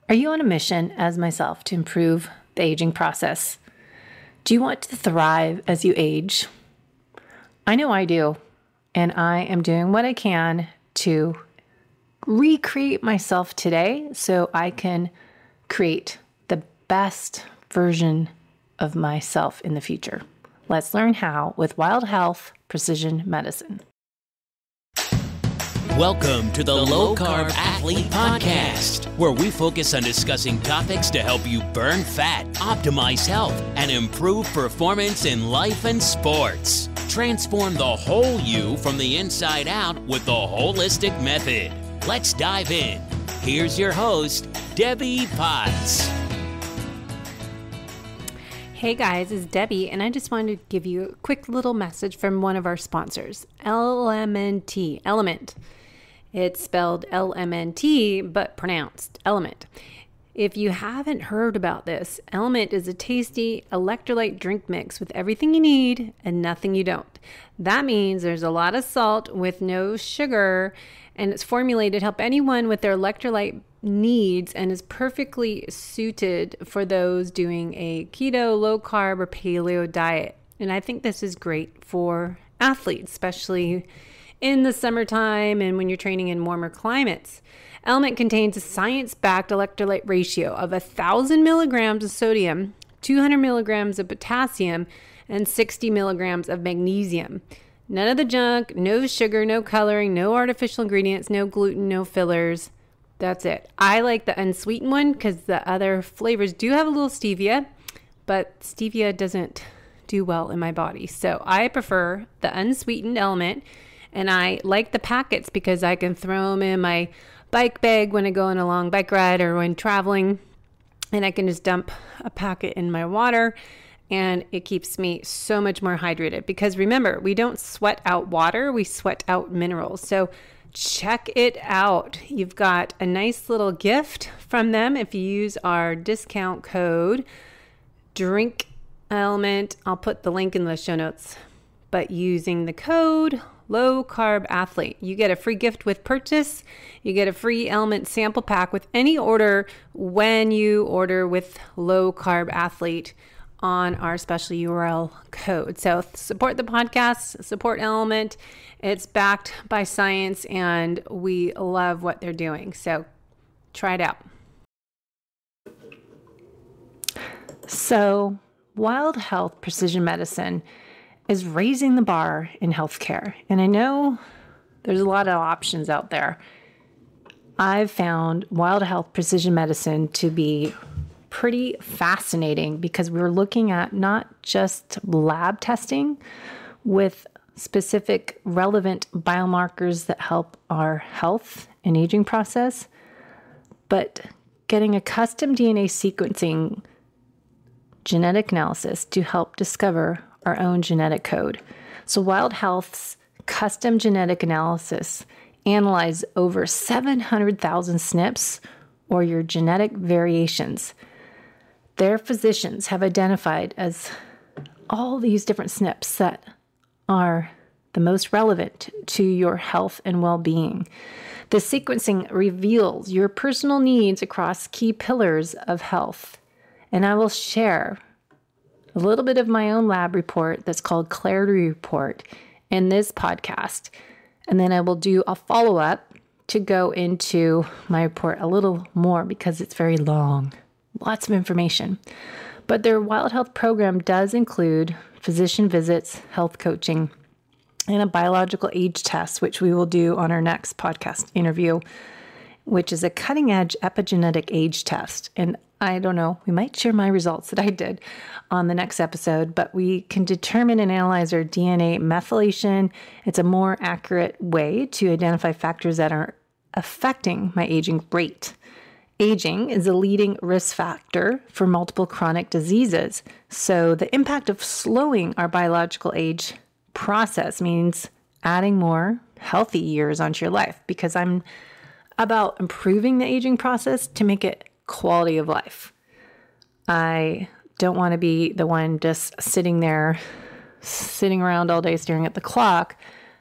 Are you on a mission, as myself, to improve the aging process? Do you want to thrive as you age? I know I do, and I am doing what I can to recreate myself today so I can create the best version of myself in the future. Let's learn how with Wild Health Precision Medicine. Welcome to the Low Carb Athlete Podcast, where we focus on discussing topics to help you burn fat, optimize health, and improve performance in life and sports. Transform the whole you from the inside out with the holistic method. Let's dive in. Here's your host, Debbie Potts. Hey guys, it's Debbie, and I just wanted to give you a quick little message from one of our sponsors, Element. It's spelled LMNT, but pronounced Element. If you haven't heard about this, Element is a tasty electrolyte drink mix with everything you need and nothing you don't. That means there's a lot of salt with no sugar, and it's formulated to help anyone with their electrolyte needs and is perfectly suited for those doing a keto, low carb, or paleo diet. And I think this is great for athletes, especially in the summertime and when you're training in warmer climates. Element contains a science-backed electrolyte ratio of 1,000 milligrams of sodium, 200 milligrams of potassium, and 60 milligrams of magnesium. None of the junk, no sugar, no coloring, no artificial ingredients, no gluten, no fillers. That's it. I like the unsweetened one because the other flavors do have a little stevia, but stevia doesn't do well in my body. So I prefer the unsweetened Element, and I like the packets because I can throw them in my bike bag when I go on a long bike ride or when traveling, and I can just dump a packet in my water, and it keeps me so much more hydrated. Because remember, we don't sweat out water, we sweat out minerals. So check it out. You've got a nice little gift from them if you use our discount code Drink Element. I'll put the link in the show notes. But using the code Low Carb Athlete, you get a free gift with purchase. You get a free Element sample pack with any order when you order with Low Carb Athlete on our special URL code. So support the podcast, support Element. It's backed by science, and we love what they're doing. So try it out. So Wild Health Precision Medicine is raising the bar in healthcare. And I know there's a lot of options out there. I've found Wild Health Precision Medicine to be pretty fascinating because we're looking at not just lab testing with specific relevant biomarkers that help our health and aging process, but getting a custom DNA sequencing genetic analysis to help discover our own genetic code. So Wild Health's custom genetic analysis analyzes over 700,000 SNPs, or your genetic variations. Their physicians have identified as all these different SNPs that are the most relevant to your health and well-being. The sequencing reveals your personal needs across key pillars of health. And I will share a little bit of my own lab report that's called Clarity Report in this podcast. And then I will do a follow-up to go into my report a little more because it's very long. Lots of information. But their Wild Health program does include physician visits, health coaching, and a biological age test, which we will do on our next podcast interview, which is a cutting-edge epigenetic age test. And I don't know, we might share my results that I did on the next episode, but we can determine and analyze our DNA methylation. It's a more accurate way to identify factors that are affecting my aging rate. Aging is a leading risk factor for multiple chronic diseases. So the impact of slowing our biological age process means adding more healthy years onto your life, because I'm about improving the aging process to make it quality of life. I don't want to be the one just sitting around all day staring at the clock,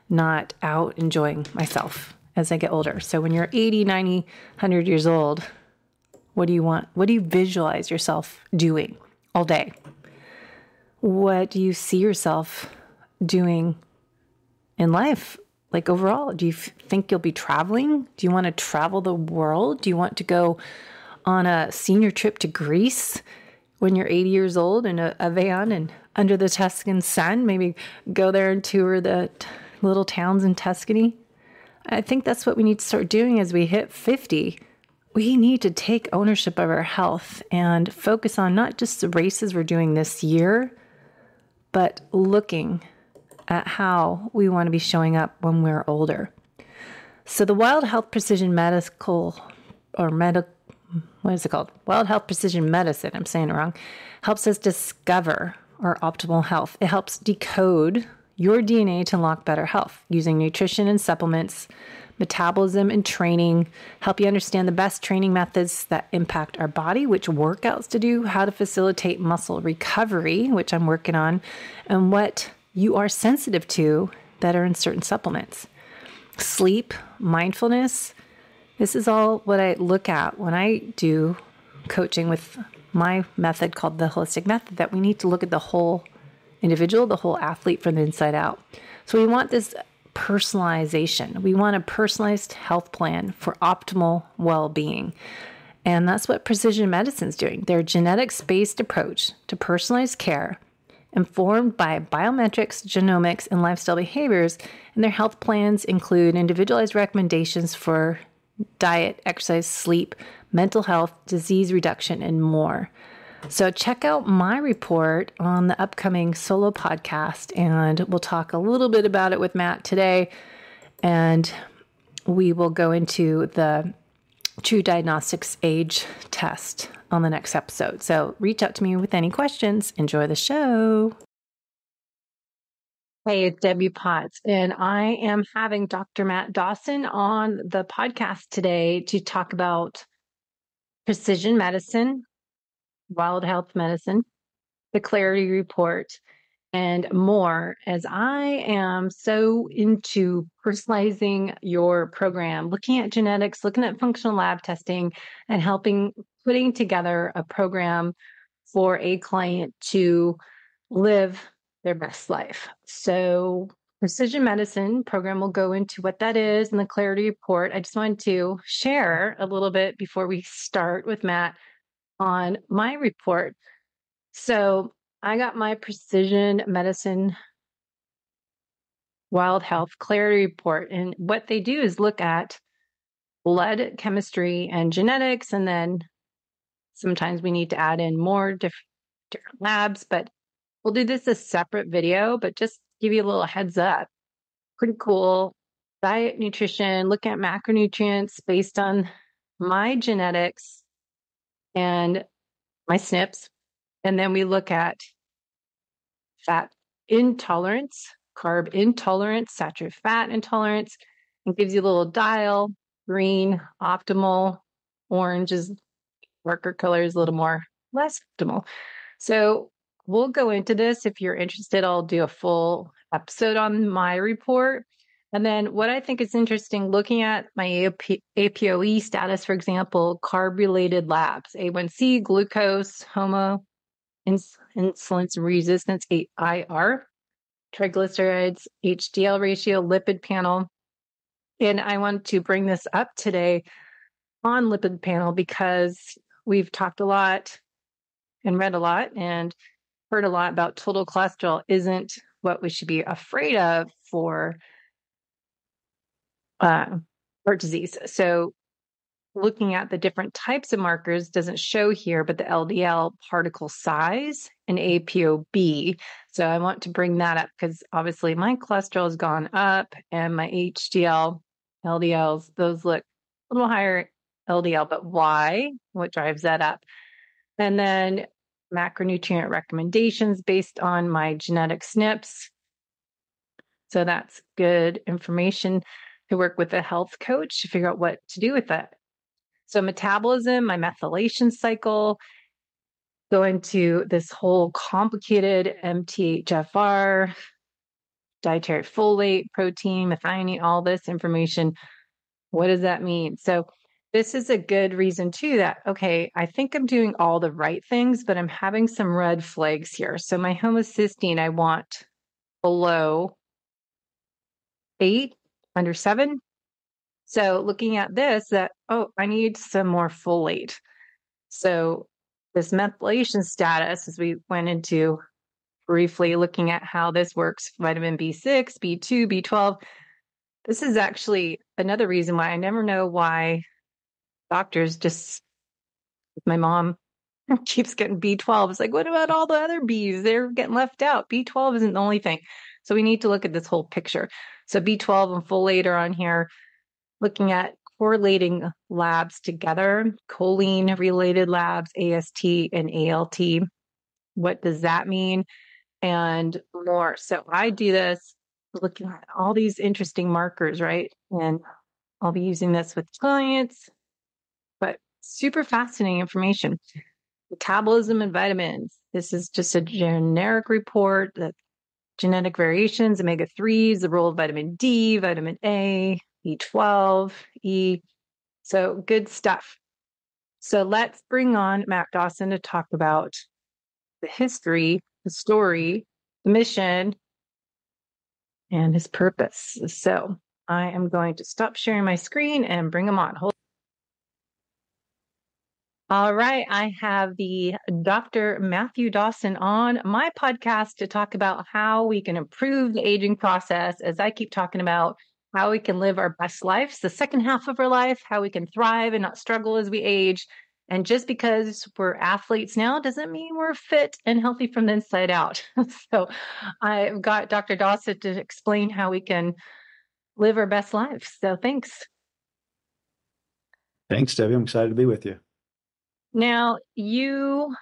not out enjoying myself as I get older. So when you're 80, 90, 100 years old, What do you want? What do you visualize yourself doing all day? What do you see yourself doing in life? Like overall, do you think you'll be traveling? Do you want to travel the world? Do you want to go on a senior trip to Greece when you're 80 years old in a van and under the Tuscan sun? Maybe go there and tour the little towns in Tuscany. I think that's what we need to start doing as we hit 50. We need to take ownership of our health and focus on not just the races we're doing this year, but looking at how we want to be showing up when we're older. So the Wild Health Precision Medical, what is it called? Wild Health Precision Medicine, I'm saying it wrong, helps us discover our optimal health. It helps decode your DNA to unlock better health using nutrition and supplements, metabolism and training, help you understand the best training methods that impact our body, which workouts to do, how to facilitate muscle recovery, which I'm working on, and what you are sensitive to that are in certain supplements. Sleep, mindfulness, this is all what I look at when I do coaching with my method called the holistic method, that we need to look at the whole individual, the whole athlete from the inside out. So we want this personalization. We want a personalized health plan for optimal well-being. And that's what precision medicine is doing. Their genetics-based approach to personalized care, informed by biometrics, genomics, and lifestyle behaviors. And their health plans include individualized recommendations for diet, exercise, sleep, mental health, disease reduction, and more. So check out my report on the upcoming solo podcast, and we'll talk a little bit about it with Matt today. And we will go into the True Diagnostics age test on the next episode. So reach out to me with any questions. Enjoy the show. Hey, it's Debbie Potts, and I am having Dr. Matt Dawson on the podcast today to talk about precision medicine, wild health medicine, the Clarity Report, and more, as I am so into personalizing your program, looking at genetics, looking at functional lab testing, and putting together a program for a client to live their best life. So precision medicine program will go into what that is in the Clarity Report. I just wanted to share a little bit before we start with Matt on my report. So I got my precision medicine wild health Clarity Report. And what they do is look at blood chemistry and genetics. And then sometimes we need to add in more different labs, but we'll do this as a separate video, but just give you a little heads up. Pretty cool. Diet, nutrition, look at macronutrients based on my genetics and my SNPs. And then we look at fat intolerance, carb intolerance, saturated fat intolerance. It gives you a little dial, green, optimal, orange is darker colors, a little more less optimal. So we'll go into this. If you're interested, I'll do a full episode on my report. And then what I think is interesting, looking at my APOE status, for example, carb-related labs, A1C, glucose, insulin resistance, IR, triglycerides, HDL ratio, lipid panel. And I want to bring this up today on lipid panel because we've talked a lot and read a lot and heard a lot about total cholesterol isn't what we should be afraid of for heart disease. So looking at the different types of markers doesn't show here, but the LDL particle size and ApoB. So I want to bring that up because obviously my cholesterol has gone up and my HDL, LDLs, those look a little higher LDL, but why? What drives that up? And then macronutrient recommendations based on my genetic SNPs. So that's good information to work with a health coach to figure out what to do with that. So metabolism, my methylation cycle, go into this whole complicated MTHFR, dietary folate, protein, methionine, all this information. What does that mean? So This is a good reason too that, okay, I think I'm doing all the right things, but I'm having some red flags here. So my homocysteine, I want below 8, under 7. So looking at this, that, oh, I need some more folate. So this methylation status, as we went into briefly looking at how this works, vitamin B6, B2, B12, this is actually another reason why I never know why doctors just, my mom keeps getting B12. It's like, what about all the other Bs? They're getting left out. B12 isn't the only thing. So we need to look at this whole picture. So B12 and folate are on here, looking at correlating labs together, choline related labs, AST and ALT. What does that mean? And more. So I do this looking at all these interesting markers, right? And I'll be using this with clients, but super fascinating information. Metabolism and vitamins. This is just a generic report that genetic variations, omega-3s, the role of vitamin D, vitamin A, B12, E. So good stuff. So let's bring on Matt Dawson to talk about the history, the story, the mission, and his purpose. So I am going to stop sharing my screen and bring him on. All right, I have the Dr. Matthew Dawson on my podcast to talk about how we can improve the aging process, as I keep talking about how we can live our best lives, the second half of our life, how we can thrive and not struggle as we age. And just because we're athletes now doesn't mean we're fit and healthy from the inside out. So I've got Dr. Dawson to explain how we can live our best lives. So thanks. Thanks, Debbie. I'm excited to be with you. Now, you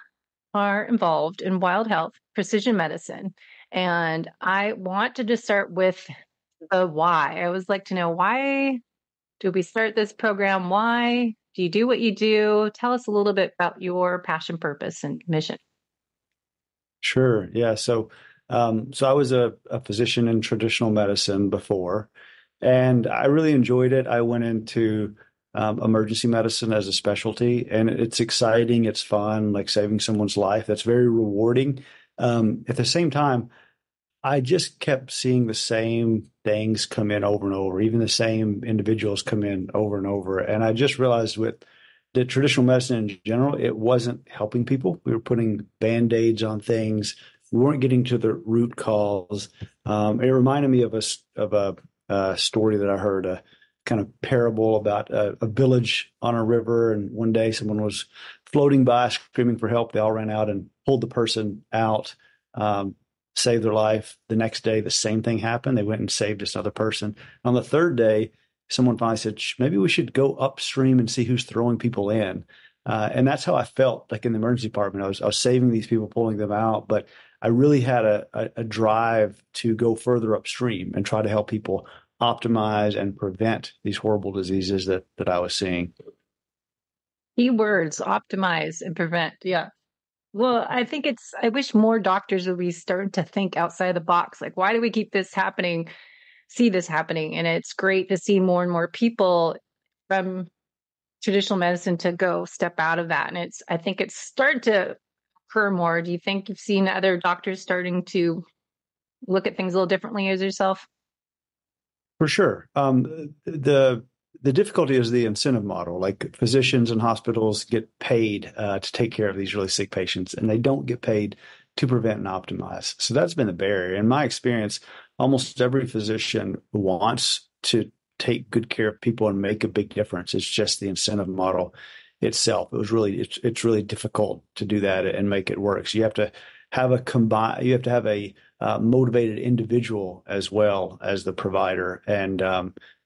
are involved in wild health, precision medicine, and I want to just start with the why. I always like to know, why do we start this program? Why do you do what you do? Tell us a little bit about your passion, purpose, and mission. Sure. Yeah. So I was a physician in traditional medicine before, and I really enjoyed it. I went into emergency medicine as a specialty, and it's exciting. It's fun, like saving someone's life. That's very rewarding. At the same time, I just kept seeing the same things come in over and over, even the same individuals come in over and over. And I just realized with the traditional medicine in general, it wasn't helping people. We were putting Band-Aids on things. We weren't getting to the root cause. It reminded me of a story that I heard, a kind of parable about a village on a river. And one day someone was floating by screaming for help. They all ran out and pulled the person out, saved their life. The next day, the same thing happened. They went and saved this other person. On the third day, someone finally said, maybe we should go upstream and see who's throwing people in. And that's how I felt, like in the emergency department. I was saving these people, pulling them out, but I really had a drive to go further upstream and try to help people optimize and prevent these horrible diseases that I was seeing. Key words, optimize and prevent. Yeah. Well, I think I wish more doctors would be starting to think outside the box. Like, why do we keep this happening, see this happening? And it's great to see more and more people from traditional medicine to go step out of that. And I think it's started to occur more. Do you think you've seen other doctors starting to look at things a little differently as yourself? For sure. The difficulty is the incentive model. Like, physicians and hospitals get paid to take care of these really sick patients, and they don't get paid to prevent and optimize. So that's been the barrier. In my experience, almost every physician wants to take good care of people and make a big difference. It's just the incentive model itself. It's really difficult to do that and make it work. So you have to have a motivated individual as well as the provider.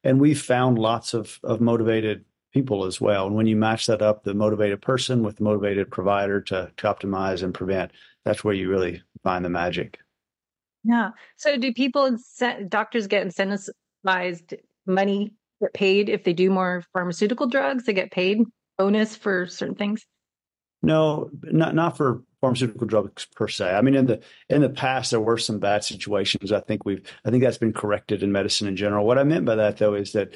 And we've found lots of motivated people as well. And when you match that up, the motivated person with the motivated provider to optimize and prevent, that's where you really find the magic. Yeah. So do doctors get incentivized, money get paid if they do more pharmaceutical drugs? They get paid bonus for certain things? No, not for pharmaceutical drugs per se. I mean, in the past, there were some bad situations. I think that's been corrected in medicine in general. What I meant by that, though, is that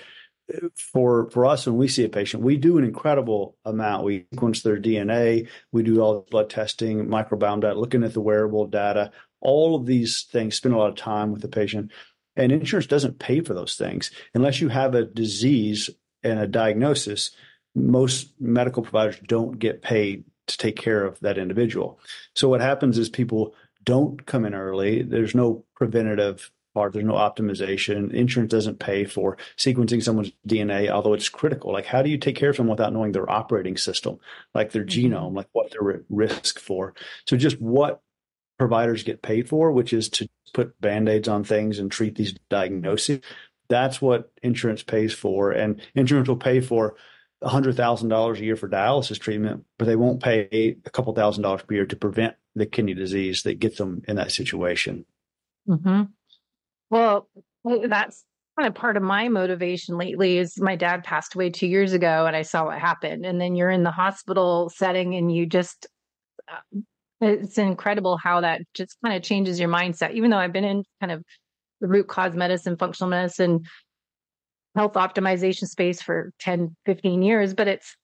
for us, when we see a patient, we do an incredible amount. We sequence their DNA, we do all the blood testing, microbiome data, looking at the wearable data, all of these things, spend a lot of time with the patient. And insurance doesn't pay for those things. Unless you have a disease and a diagnosis, most medical providers don't get paid to take care of that individual. So what happens is people don't come in early. There's no preventative part. There's no optimization. Insurance doesn't pay for sequencing someone's DNA, although it's critical. Like, how do you take care of someone without knowing their operating system, like their genome, like what they're at risk for? So just what providers get paid for, which is to put Band-Aids on things and treat these diagnoses. That's what insurance pays for. And insurance will pay for $100,000 a year for dialysis treatment, but they won't pay a couple $1,000s per year to prevent the kidney disease that gets them in that situation. Mm-hmm. Well, that's kind of part of my motivation lately is my dad passed away 2 years ago and I saw what happened. And then you're in the hospital setting and you just, it's incredible how that just kind of changes your mindset. Even though I've been in kind of the root cause medicine, functional medicine, health optimization space for 10, 15 years, but it's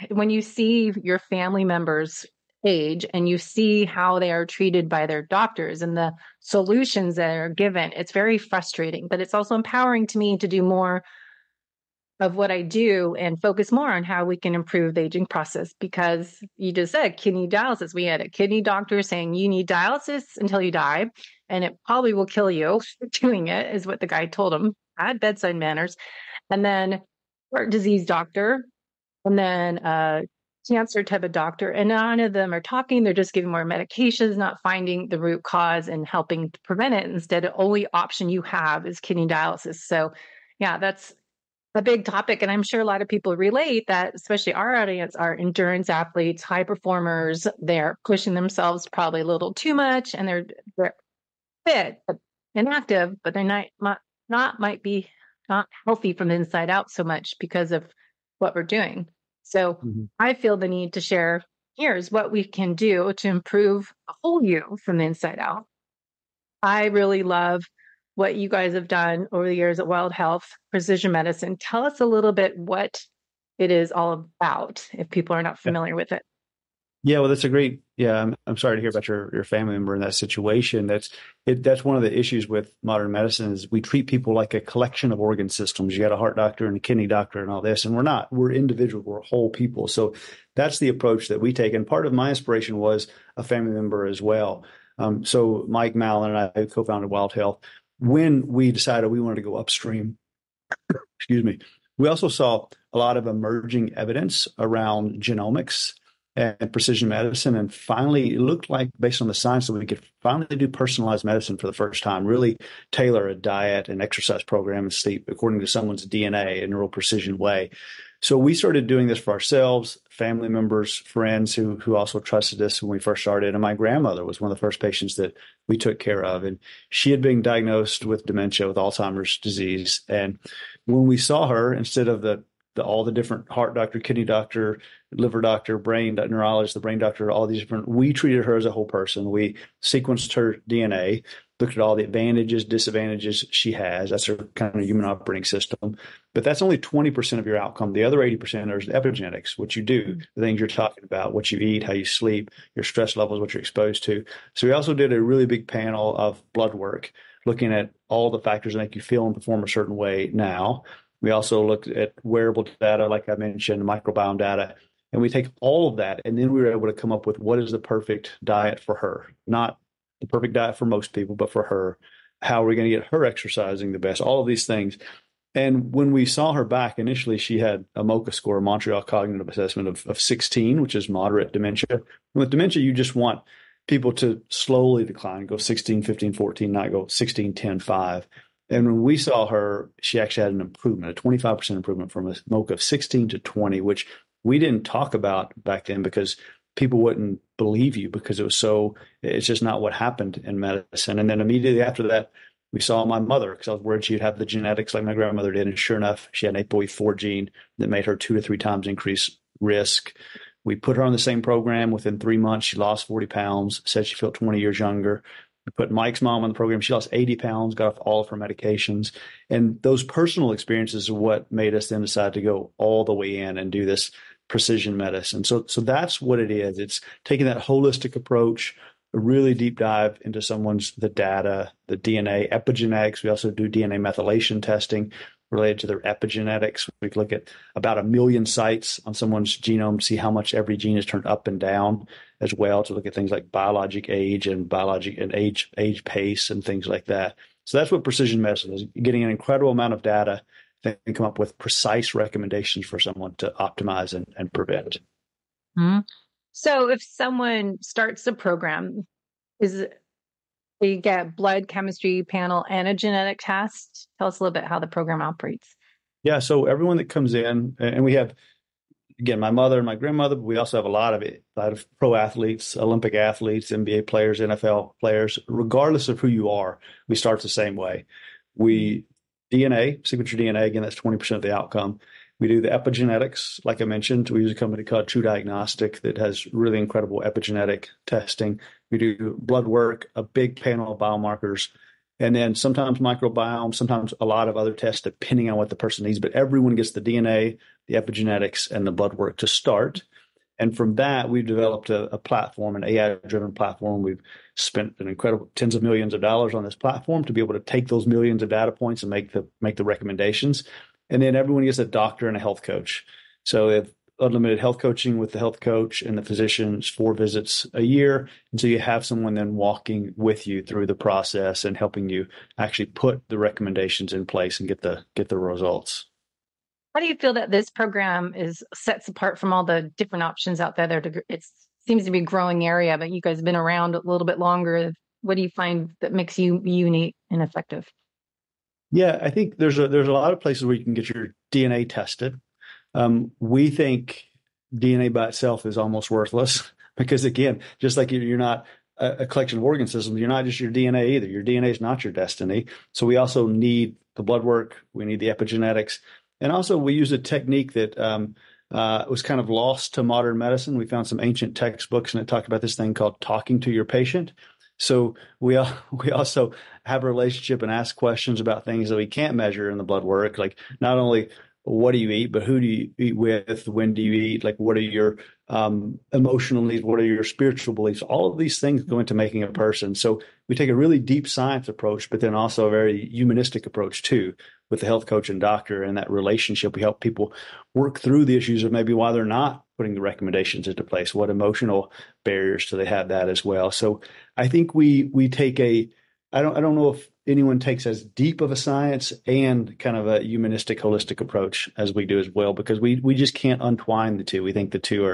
when you see your family members age and you see how they are treated by their doctors and the solutions that are given, it's very frustrating, but it's also empowering to me to do more of what I do and focus more on how we can improve the aging process. Because you just said kidney dialysis. We had a kidney doctor saying you need dialysis until you die, and it probably will kill you doing it, is what the guy told him. I had bedside manners. And then heart disease doctor, and then cancer type of doctor, and none of them are talking. They're just giving more medications, not finding the root cause and helping to prevent it. Instead, the only option you have is kidney dialysis. So yeah, that's a big topic. And I'm sure a lot of people relate that, especially our audience are endurance athletes, high performers. They're pushing themselves probably a little too much, and they're fit and active, but they're might be not healthy from the inside out so much because of what we're doing. So I feel the need to share, here's what we can do to improve a whole you from the inside out. I really love what you guys have done over the years at Wild Health Precision Medicine. Tell us a little bit what it is all about if people are not familiar with it. Yeah, well, that's a great. Yeah, I'm sorry to hear about your family member in that situation. That's one of the issues with modern medicine is we treat people like a collection of organ systems. You got a heart doctor and a kidney doctor and all this, and we're not. We're individual. We're whole people. So that's the approach that we take. And part of my inspiration was a family member as well. So Mike Mallon and I co-founded Wild Health. When we decided we wanted to go upstream, excuse me, we also saw a lot of emerging evidence around genomics and precision medicine. And finally, it looked like, based on the science, that we could finally do personalized medicine for the first time, really tailor a diet and exercise program and sleep according to someone's DNA in a real precision way. So we started doing this for ourselves, family members, friends who also trusted us when we first started. And my grandmother was one of the first patients that we took care of. And she had been diagnosed with dementia, with Alzheimer's disease. And when we saw her, instead of all the different heart doctor, kidney doctor, liver doctor, brain neurologist, the brain doctor, all these different, we treated her as a whole person. We sequenced her DNA, looked at all the advantages, disadvantages she has. That's her kind of human operating system. But that's only 20% of your outcome. The other 80% is epigenetics, what you do, the things you're talking about, what you eat, how you sleep, your stress levels, what you're exposed to. So we also did a really big panel of blood work, looking at all the factors that make you feel and perform a certain way now. We also looked at wearable data, like I mentioned, microbiome data, and we take all of that, and then we were able to come up with what is the perfect diet for her. Not the perfect diet for most people, but for her. How are we going to get her exercising the best? All of these things. And when we saw her back, initially she had a MoCA score, a Montreal Cognitive Assessment of 16, which is moderate dementia. And with dementia, you just want people to slowly decline, go 16, 15, 14, not go 16, 10, 5. And when we saw her, she actually had an improvement, a 25% improvement from a MoCA of 16 to 20, which we didn't talk about back then because people wouldn't believe you because it's just not what happened in medicine. And then immediately after that, we saw my mother because I was worried she'd have the genetics like my grandmother did. And sure enough, she had an ApoE4 gene that made her 2 to 3 times increased risk. We put her on the same program. Within 3 months, she lost 40 pounds, said she felt 20 years younger. We put Mike's mom on the program. She lost 80 pounds, got off all of her medications. And those personal experiences are what made us then decide to go all the way in and do this precision medicine. So that's what it is. It's taking that holistic approach, a really deep dive into the data, the DNA, epigenetics. We also do DNA methylation testing related to their epigenetics. We look at about 1 million sites on someone's genome to see how much every gene is turned up and down, as well to look at things like biologic age and age pace and things like that. So that's what precision medicine is, getting an incredible amount of data and come up with precise recommendations for someone to optimize and prevent. Mm-hmm. So if someone starts the program, they get blood chemistry panel and a genetic test? Tell us a little bit how the program operates. Yeah, so everyone that comes in, and we have, again, my mother and my grandmother, but we also have a lot of pro athletes, Olympic athletes, NBA players, NFL players. Regardless of who you are, we start the same way. We signature DNA, again, that's 20% of the outcome. We do the epigenetics, like I mentioned. We use a company called True Diagnostic that has really incredible epigenetic testing. We do blood work, a big panel of biomarkers, and then sometimes microbiome, sometimes a lot of other tests depending on what the person needs. But everyone gets the DNA, the epigenetics, and the blood work to start. And from that, we've developed a platform, an AI-driven platform. We've spent an incredible tens of millions of dollars on this platform to be able to take those millions of data points and make the recommendations. And then everyone gets a doctor and a health coach. So if unlimited health coaching with the health coach and the physicians, 4 visits a year. And so you have someone then walking with you through the process and helping you actually put the recommendations in place and get the results. How do you feel that this program sets apart from all the different options out there? It seems to be a growing area, but you guys have been around a little bit longer. What do you find that makes you unique and effective? Yeah, I think there's a lot of places where you can get your DNA tested. We think DNA by itself is almost worthless because, again, just like you're not a collection of organ systems, you're not just your DNA either. Your DNA is not your destiny. So we also need the blood work. We need the epigenetics. And also we use a technique that was kind of lost to modern medicine. We found some ancient textbooks and it talked about this thing called talking to your patient. So we also have a relationship and ask questions about things that we can't measure in the blood work, like not only what do you eat, but who do you eat with, when do you eat, like what are your emotional needs, what are your spiritual beliefs, all of these things go into making a person. So we take a really deep science approach, but then also a very humanistic approach too, with the health coach and doctor and that relationship. We help people work through the issues of maybe why they're not putting the recommendations into place. What emotional barriers do they have that as well? So I think we take I don't know if anyone takes as deep of a science and kind of a humanistic, holistic approach as we do as well, because we just can't untwine the two. We think the two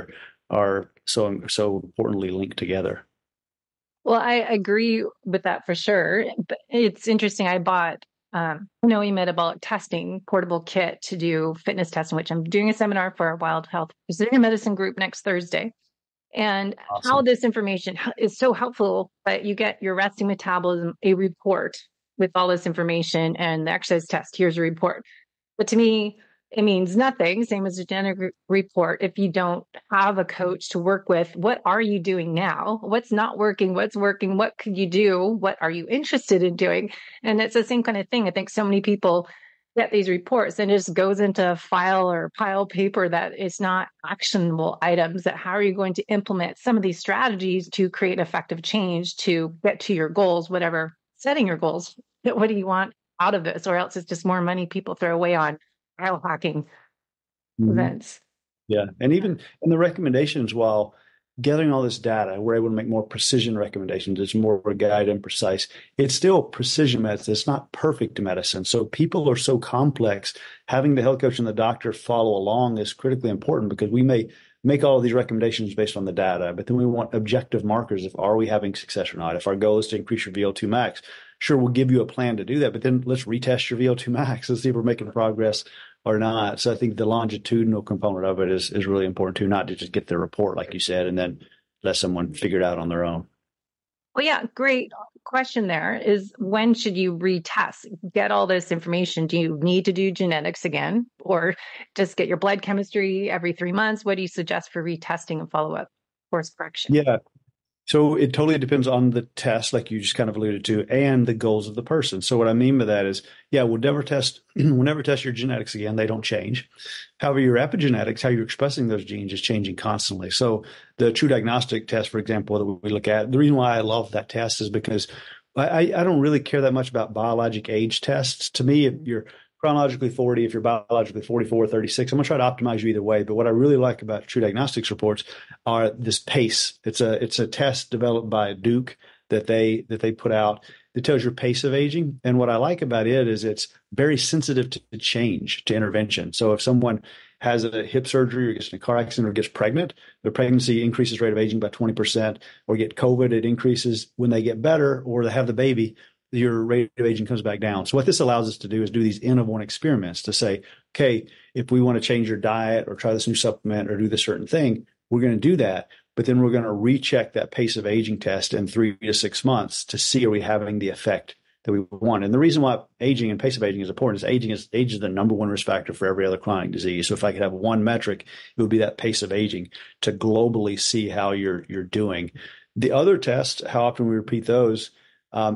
are so importantly linked together. Well, I agree with that for sure. But it's interesting. I bought metabolic testing portable kit to do fitness testing, which I'm doing a seminar for our Wild Health Precision Medicine group next Thursday. And awesome. How this information is so helpful that you get your resting metabolism, a report with all this information and the exercise test. Here's a report. But to me, it means nothing, same as a genetic report, if you don't have a coach to work with. What are you doing now? What's not working? What's working? What could you do? What are you interested in doing? And it's the same kind of thing. I think so many people get these reports and it just goes into a file or pile of paper that is not actionable items. That how are you going to implement some of these strategies to create effective change to get to your goals, whatever setting your goals? What do you want out of this? Or else it's just more money people throw away on biohacking events. Yeah. And even in the recommendations, while gathering all this data, we're able to make more precision recommendations. It's more guided and precise. It's still precision medicine. It's not perfect medicine. So people are so complex. Having the health coach and the doctor follow along is critically important because we may make all of these recommendations based on the data, but then we want objective markers of are we having success or not? If our goal is to increase your VO2 max, sure, we'll give you a plan to do that, but then let's retest your VO2 max and see if we're making progress or not. So I think the longitudinal component of it is really important too, not to just get the report, like you said, and then let someone figure it out on their own. Well, yeah, great question there is when should you retest? Get all this information. Do you need to do genetics again or just get your blood chemistry every 3 months? What do you suggest for retesting and follow-up course correction? Yeah. So it totally depends on the test, like you just kind of alluded to, and the goals of the person. So what I mean by that is, yeah, we'll never test your genetics again. They don't change. However, your epigenetics, how you're expressing those genes is changing constantly. So the true diagnostic test, for example, that we look at, the reason why I love that test is because I don't really care that much about biologic age tests. To me, if you're chronologically 40, if you're biologically 44, 36, I'm going to try to optimize you either way. But what I really like about true diagnostics reports are this PACE. It's a test developed by Duke that they put out that tells your pace of aging. And what I like about it is it's very sensitive to change, to intervention. So if someone has a hip surgery or gets in a car accident or gets pregnant, their pregnancy increases rate of aging by 20%, or get COVID, it increases when they get better, or they have the baby, your rate of aging comes back down. So what this allows us to do is do these N of 1 experiments to say, okay, if we want to change your diet or try this new supplement or do this certain thing, we're going to do that. But then we're going to recheck that pace of aging test in 3 to 6 months to see, are we having the effect that we want? And the reason why aging and pace of aging is important is age is the number one risk factor for every other chronic disease. So if I could have one metric, it would be that pace of aging to globally see how you're doing. The other tests, how often we repeat those,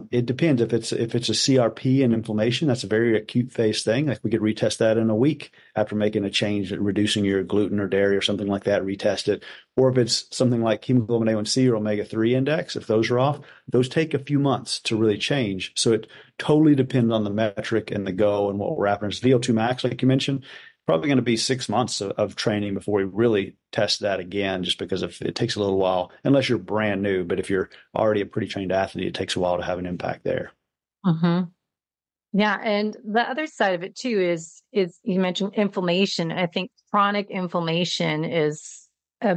it depends. If it's a CRP and inflammation, that's a very acute phase thing. Like we could retest that in a week after making a change, reducing your gluten or dairy or something like that, retest it. Or if it's something like hemoglobin A1C or omega-3 index, if those are off, those take a few months to really change. So it totally depends on the metric and the go and what we're after. It's VO2 max, like you mentioned, probably going to be 6 months of training before we really test that again, just because it takes a little while, unless you're brand new. But if you're already a pretty trained athlete, it takes a while to have an impact there. Mm-hmm. Yeah. And the other side of it too is you mentioned inflammation. I think chronic inflammation is a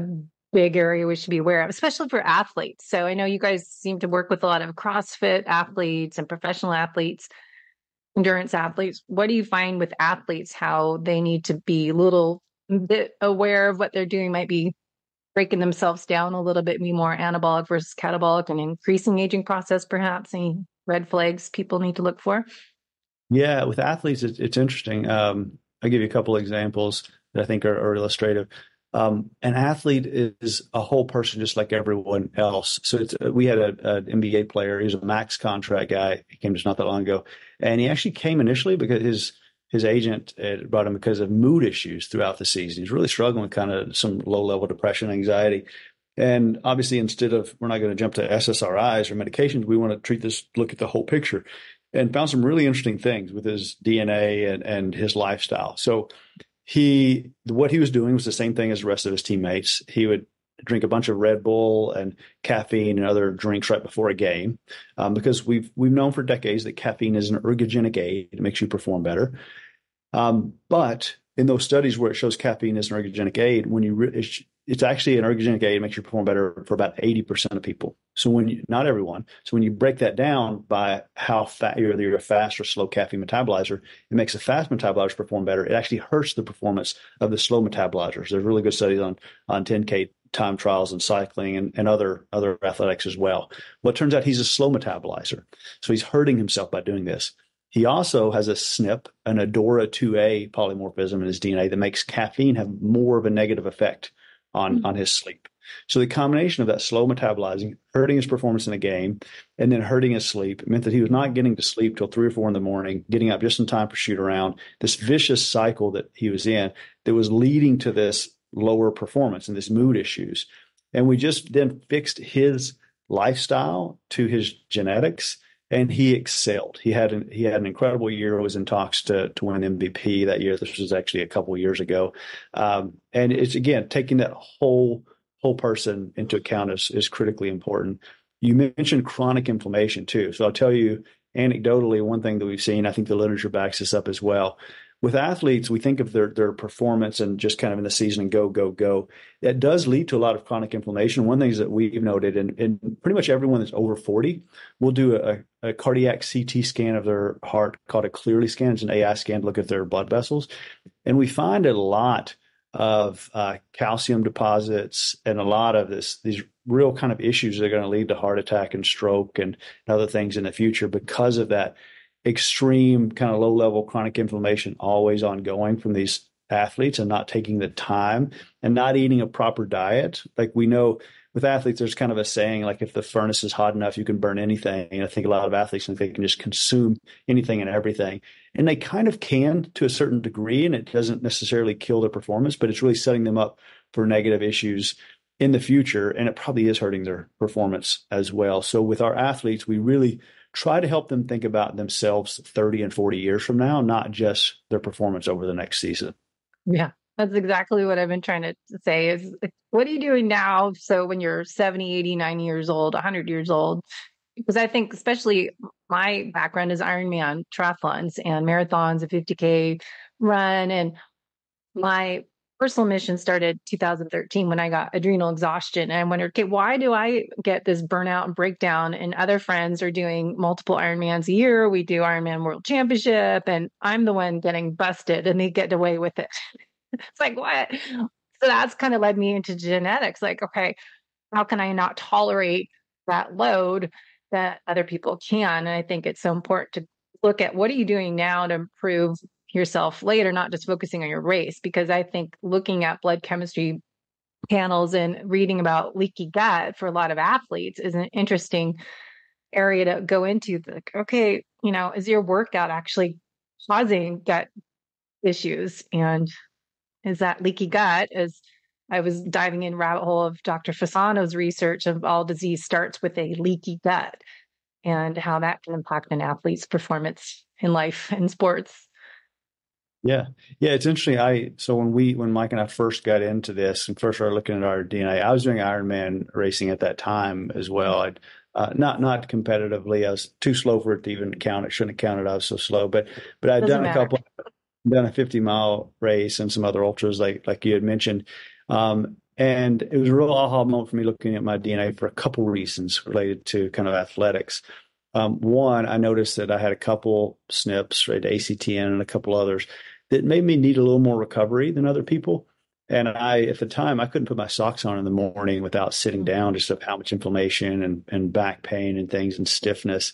big area we should be aware of, especially for athletes. So I know you guys seem to work with a lot of CrossFit athletes and professional athletes, endurance athletes. What do you find with athletes, how they need to be a little bit aware of what they're doing, might be breaking themselves down a little bit, be more anabolic versus catabolic and increasing aging process, perhaps? Any red flags people need to look for? Yeah, with athletes, it's interesting. I'll give you a couple of examples that I think are illustrative. An athlete is a whole person just like everyone else. So we had an NBA player. He was a max contract guy. He came just not that long ago. And he actually came initially because his agent brought him because of mood issues throughout the season. He's really struggling with kind of some low-level depression, anxiety. And obviously, instead of, we're not going to jump to SSRIs or medications, we want to look at the whole picture, and found some really interesting things with his DNA and his lifestyle. So what he was doing was the same thing as the rest of his teammates. He would drink a bunch of Red Bull and caffeine and other drinks right before a game, because we've known for decades that caffeine is an ergogenic aid. It makes you perform better. But in those studies where it shows caffeine is an ergogenic aid, it's actually an ergogenic aid. It makes you perform better for about 80% of people. So not everyone. So when you break that down by how fast, whether you're a fast or slow caffeine metabolizer, it makes the fast metabolizers perform better. It actually hurts the performance of the slow metabolizers. There's really good studies on 10K time trials and cycling and other athletics as well. Well, it turns out he's a slow metabolizer. So he's hurting himself by doing this. He also has a SNP, an ADORA2A polymorphism in his DNA that makes caffeine have more of a negative effect on his sleep. So the combination of that slow metabolizing, hurting his performance in the game, and then hurting his sleep meant that he was not getting to sleep till 3 or 4 in the morning, getting up just in time for shoot around, this vicious cycle that he was in that was leading to this lower performance and this mood issues. And we just then fixed his lifestyle to his genetics, and he excelled. He had an incredible year. Was in talks to win MVP that year. This was actually a couple of years ago. And it's, again, taking that whole person into account is critically important. You mentioned chronic inflammation too. So I'll tell you anecdotally, one thing that we've seen, I think the literature backs this up as well. With athletes, we think of their performance and just kind of in the season and go. That does lead to a lot of chronic inflammation. One of the things that we've noted, and pretty much everyone that's over 40 will do a cardiac CT scan of their heart called a Clearly scan. It's an AI scan to look at their blood vessels. And we find a lot of calcium deposits and a lot of these real kind of issues that are going to lead to heart attack and stroke and other things in the future because of that extreme kind of low-level chronic inflammation always ongoing from these athletes and not taking the time and not eating a proper diet. Like we know with athletes, there's kind of a saying, like if the furnace is hot enough, you can burn anything. And I think a lot of athletes think they can just consume anything and everything. And they kind of can to a certain degree, and it doesn't necessarily kill their performance, but it's really setting them up for negative issues in the future. And it probably is hurting their performance as well. So with our athletes, we really try to help them think about themselves 30 and 40 years from now, not just their performance over the next season. Yeah, that's exactly what I've been trying to say is what are you doing now? So when you're 70, 80, 90 years old, 100 years old, because I think especially my background is Ironman triathlons and marathons, a 50K run. And my personal mission started 2013 when I got adrenal exhaustion. And I wondered, okay, why do I get this burnout and breakdown? And other friends are doing multiple Ironmans a year. We do Ironman World Championship, and I'm the one getting busted and they get away with it. It's like, what? So that's kind of led me into genetics. Like, okay, how can I not tolerate that load that other people can? And I think it's so important to look at what are you doing now to improve yourself later, not just focusing on your race, because I think looking at blood chemistry panels and reading about leaky gut for a lot of athletes is an interesting area to go into. Like, okay, is your workout actually causing gut issues? And is that leaky gut, as I was diving in rabbit hole of Dr. Fasano's research of all disease starts with a leaky gut and how that can impact an athlete's performance in life and sports. Yeah. It's interesting. So when Mike and I first got into this and first started looking at our DNA, I was doing Ironman racing at that time as well. I'd not competitively. I was too slow for it to even count. It shouldn't have counted. I was so slow, but I'd done done a 50-mile race and some other ultras like you had mentioned. And it was a real aha moment for me looking at my DNA for a couple reasons related to kind of athletics. One, I noticed that I had a couple SNPs, right, ACTN and a couple others that made me need a little more recovery than other people. And at the time, I couldn't put my socks on in the morning without sitting down, just of how much inflammation and back pain and things and stiffness.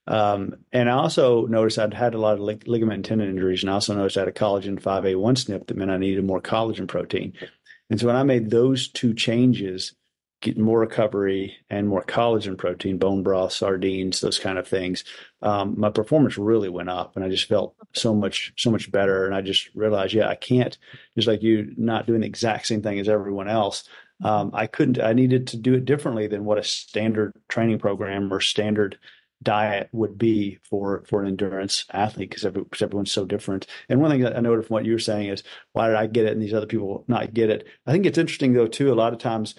And I also noticed I'd had a lot of ligament and tendon injuries. And I also noticed I had a collagen 5A1 SNP that meant I needed more collagen protein. And so when I made those two changes, getting more recovery and more collagen protein, bone broth, sardines, those kind of things, my performance really went up, and I just felt so much better. And I just realized, I can't, just like you, not doing the exact same thing as everyone else. I needed to do it differently than what a standard training program or standard diet would be for an endurance athlete, because everyone's so different. And one thing that I noted from what you were saying is, why did I get it and these other people not get it? I think it's interesting though too, a lot of times,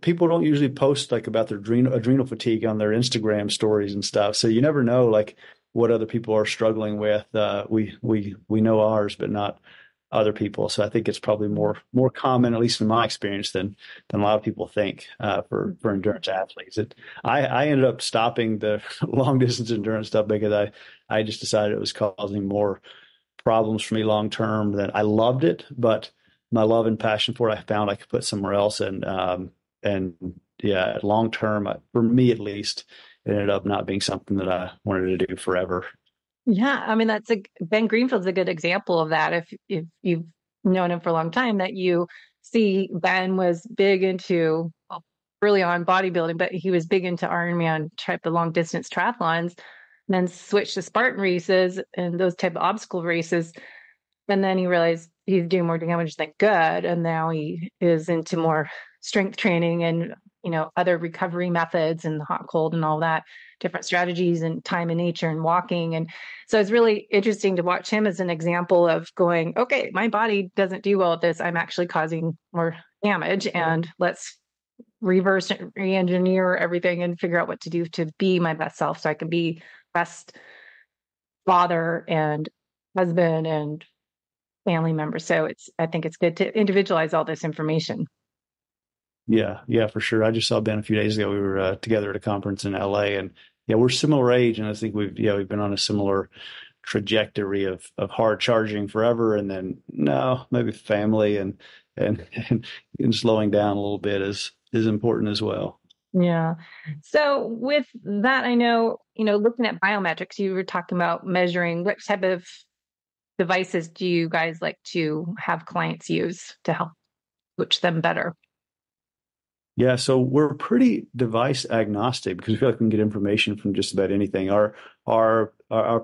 people don't usually post like about their adrenal fatigue on their Instagram stories and stuff. So you never know like what other people are struggling with. We know ours, but not other people. So I think it's probably more common, at least in my experience, than a lot of people think for endurance athletes. I ended up stopping the long distance endurance stuff because I just decided it was causing more problems for me long term. Than I loved it, but my love and passion for it, I found I could put somewhere else. And long term, for me at least, it ended up not being something that I wanted to do forever. Yeah, I mean, Ben Greenfield's a good example of that. If you've known him for a long time, that you see Ben was big into early on bodybuilding, but he was big into Ironman type of long distance triathlons, and then switched to Spartan races and those type of obstacle races. And then he realized he's doing more damage than good. And now he is into more strength training and, other recovery methods and hot, cold and all that, different strategies and time in nature and walking. And so it's really interesting to watch him as an example of going, okay, my body doesn't do well at this. I'm actually causing more damage, and let's reverse re-engineer everything and figure out what to do to be my best self so I can be best father and husband and family member. So I think it's good to individualize all this information. Yeah, for sure. I just saw Ben a few days ago. We were together at a conference in LA, and we're similar age, and I think we've been on a similar trajectory of hard charging forever, and then maybe family and slowing down a little bit is important as well. Yeah. So with that, I know, looking at biometrics, you were talking about measuring what type of devices do you guys like to have clients use to help coach them better? Yeah, so we're pretty device agnostic because we feel like we can get information from just about anything. Our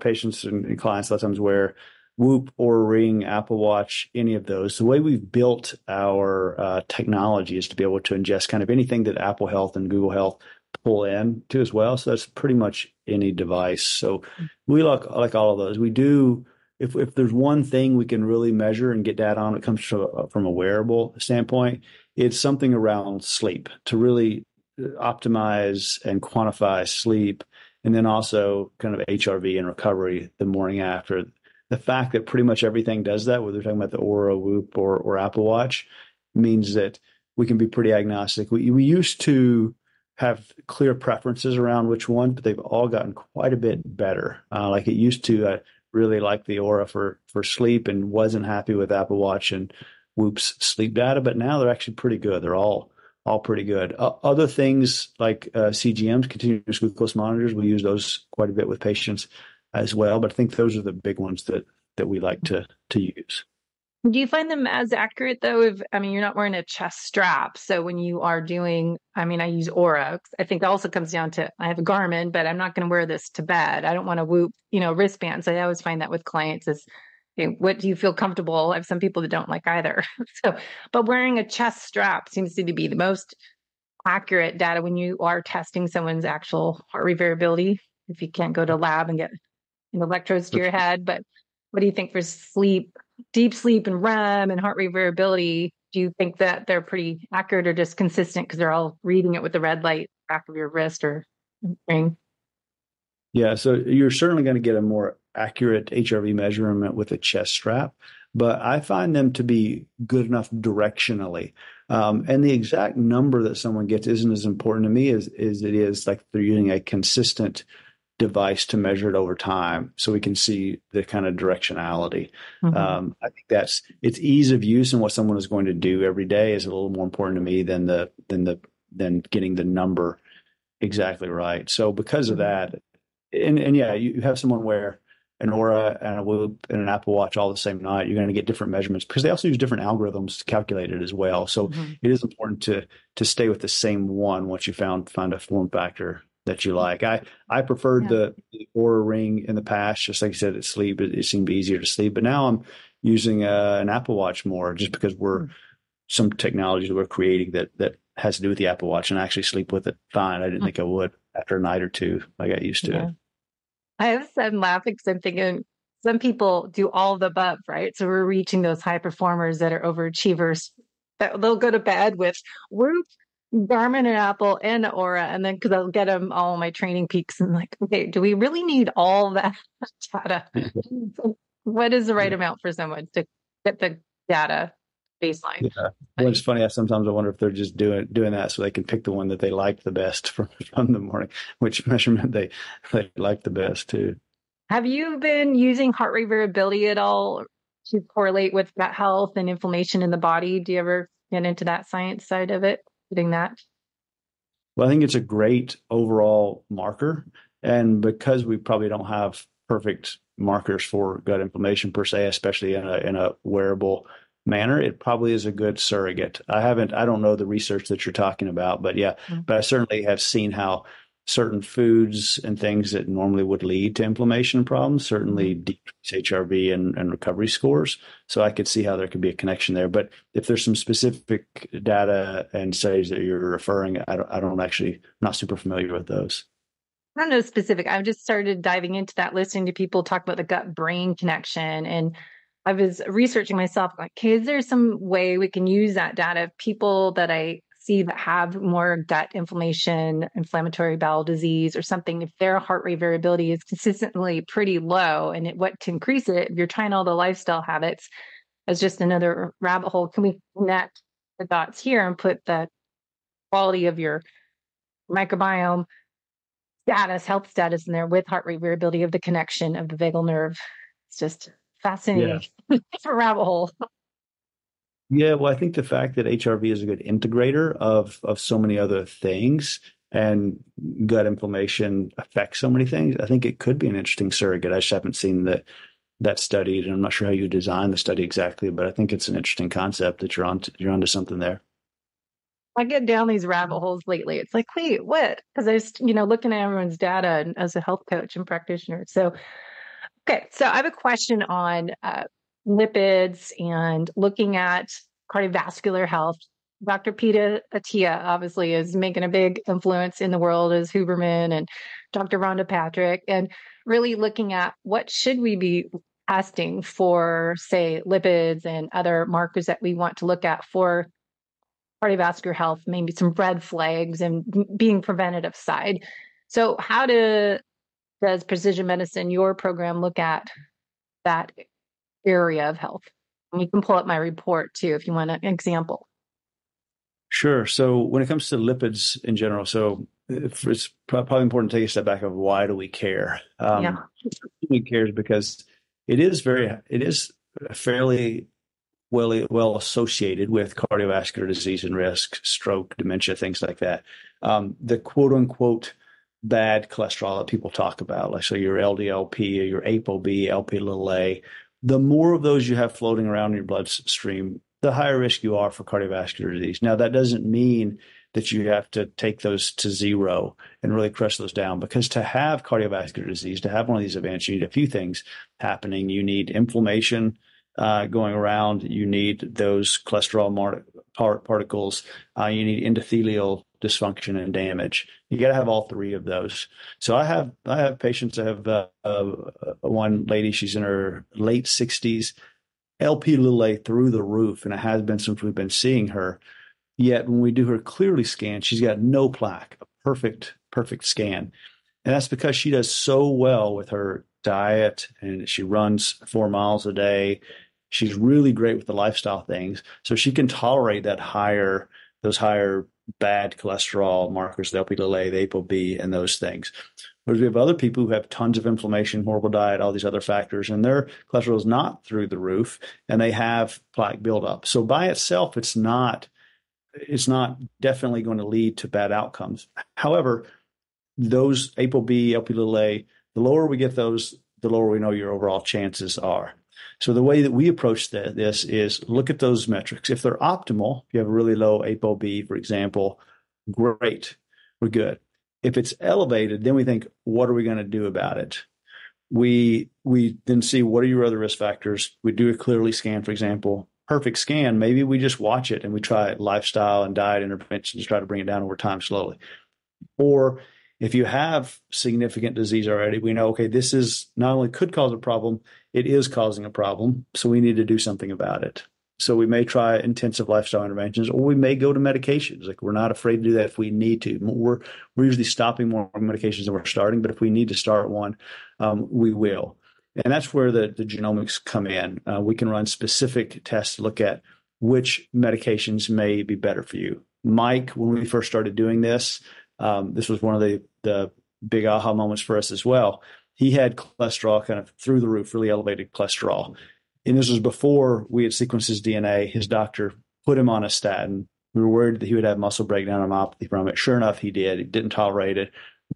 patients and clients a lot of times wear Whoop or Ring, Apple Watch, any of those. The way we've built our technology is to be able to ingest kind of anything that Apple Health and Google Health pull in to as well. So that's pretty much any device. So we like all of those. We do. If there's one thing we can really measure and get data on, it comes from a wearable standpoint, it's something around sleep to really optimize and quantify sleep, and then also kind of HRV and recovery the morning after. The fact that pretty much everything does that, whether we're talking about the Aura, Whoop, or Apple Watch, means that we can be pretty agnostic. We used to have clear preferences around which one, but they've all gotten quite a bit better. Like it used to, I really liked the Aura for sleep and wasn't happy with Apple Watch and Whoop's sleep data, but now they're actually pretty good. They're all pretty good. Other things like CGMs, continuous glucose monitors, we use those quite a bit with patients as well. But I think those are the big ones that we like to use. Do you find them as accurate though? You're not wearing a chest strap. So when you are doing, I use Aura. I think it also comes down to, I have a Garmin, but I'm not going to wear this to bed. I don't want to Whoop, wristbands. I always find that with clients is, what do you feel comfortable? I have some people that don't like either. But wearing a chest strap seems to be the most accurate data when you are testing someone's actual heart rate variability. If you can't go to a lab and get electrodes to your head, but what do you think for sleep, deep sleep and REM and heart rate variability? Do you think that they're pretty accurate or just consistent because they're all reading it with the red light back of your wrist or ring? Yeah, so you're certainly going to get a more accurate HRV measurement with a chest strap, but I find them to be good enough directionally. And the exact number that someone gets isn't as important to me as it is like they're using a consistent device to measure it over time so we can see the kind of directionality. Mm-hmm. I think it's ease of use and what someone is going to do every day is a little more important to me than getting the number exactly right. So because of that, and yeah, you have someone wear an Aura and a Whoop and an Apple Watch all the same night, you're going to get different measurements because they also use different algorithms to calculate it as well. So it is important to stay with the same one once you find a form factor that you like. I preferred the Aura Ring in the past, just like you said, at sleep, it seemed easier to sleep. But now I'm using an Apple Watch more just because some technologies that we're creating that has to do with the Apple Watch, and I actually sleep with it fine. I didn't think I would after a night or two. I got used to it. I'm laughing because I'm thinking some people do all of the above, right? So we're reaching those high performers that are overachievers. They'll go to bed with Whoop, Garmin and Apple and Aura, and then because I'll get them all my training peaks and like, okay, do we really need all that data? What is the right amount for someone to get the data baseline? Yeah. Well, it's funny. Sometimes I wonder if they're just doing that so they can pick the one that they like the best from the morning, which measurement they like the best too. Have you been using heart rate variability at all to correlate with gut health and inflammation in the body? Do you ever get into that science side of it? Doing that? Well, I think it's a great overall marker. And because we probably don't have perfect markers for gut inflammation per se, especially in a wearable manner, it probably is a good surrogate. I don't know the research that you're talking about, but yeah, but I certainly have seen how certain foods and things that normally would lead to inflammation problems certainly decrease HRV and recovery scores. So I could see how there could be a connection there. But if there's some specific data and studies that you're referring, I'm not super familiar with those. I don't know specific. I've just started diving into that, listening to people talk about the gut-brain connection. And I was researching myself, like, okay, is there some way we can use that data? People that I see that have more gut inflammation, inflammatory bowel disease or something, if their heart rate variability is consistently pretty low, and what to increase it, if you're trying all the lifestyle habits as just another rabbit hole, can we connect the dots here and put the quality of your microbiome status, health status in there with heart rate variability of the connection of the vagal nerve? It's just fascinating. Yeah. It's a rabbit hole. Yeah, well, I think the fact that HRV is a good integrator of so many other things, and gut inflammation affects so many things, I think it could be an interesting surrogate. I just haven't seen the that's studied. And I'm not sure how you design the study exactly, but I think it's an interesting concept that you're onto something there. I get down these rabbit holes lately. It's like, wait, what? Because I was, looking at everyone's data and as a health coach and practitioner. So, okay. So I have a question on lipids and looking at cardiovascular health. Dr. Peter Attia obviously is making a big influence in the world as Huberman and Dr. Rhonda Patrick, and really looking at what should we be testing for, say, lipids and other markers that we want to look at for cardiovascular health, maybe some red flags and being preventative side. So does precision medicine, your program, look at that area of health? And you can pull up my report too if you want an example. Sure. So when it comes to lipids in general, so it's probably important to take a step back of why do we care? We care because it is fairly well associated with cardiovascular disease and risk, stroke, dementia, things like that. The quote unquote bad cholesterol that people talk about, like so your LDLP or your ApoB, LP(a), the more of those you have floating around in your bloodstream, the higher risk you are for cardiovascular disease. Now, that doesn't mean that you have to take those to zero and really crush those down, because to have cardiovascular disease, to have one of these events, you need a few things happening. You need inflammation going around. You need those cholesterol particles. You need endothelial dysfunction and damage. You got to have all three of those. So I have patients. I have one lady. She's in her late 60s. LP(a) through the roof, and it has been since we've been seeing her. Yet when we do her clearly scan, she's got no plaque, a perfect scan. And that's because she does so well with her diet, and she runs 4 miles a day. She's really great with the lifestyle things. So she can tolerate those higher bad cholesterol markers, the LP(a), the ApoB, and those things. Whereas we have other people who have tons of inflammation, horrible diet, all these other factors, and their cholesterol is not through the roof, and they have plaque buildup. So by itself, it's not definitely going to lead to bad outcomes. However, those ApoB, LP(a), the lower we get those, the lower we know your overall chances are. So the way that we approach this is look at those metrics. If they're optimal, if you have a really low ApoB, for example, great, we're good. If it's elevated, then we think, what are we going to do about it? We then see, what are your other risk factors? We do a clearly scan, for example. Perfect scan, maybe we just watch it and we try lifestyle and diet interventions to try to bring it down over time slowly. Or if you have significant disease already, we know, okay, this is not only could cause a problem, it is causing a problem, so we need to do something about it. So we may try intensive lifestyle interventions, or we may go to medications. Like, we're not afraid to do that if we need to. We're usually stopping more medications than we're starting, but if we need to start one, we will. And that's where the genomics come in. We can run specific tests to look at which medications may be better for you. Mike, when we first started doing this was one of the big aha moments for us as well. He had cholesterol kind of through the roof, really elevated cholesterol. And this was before we had sequenced his DNA. His doctor put him on a statin. We were worried that he would have muscle breakdown or myopathy from it. Sure enough, he did. He didn't tolerate it.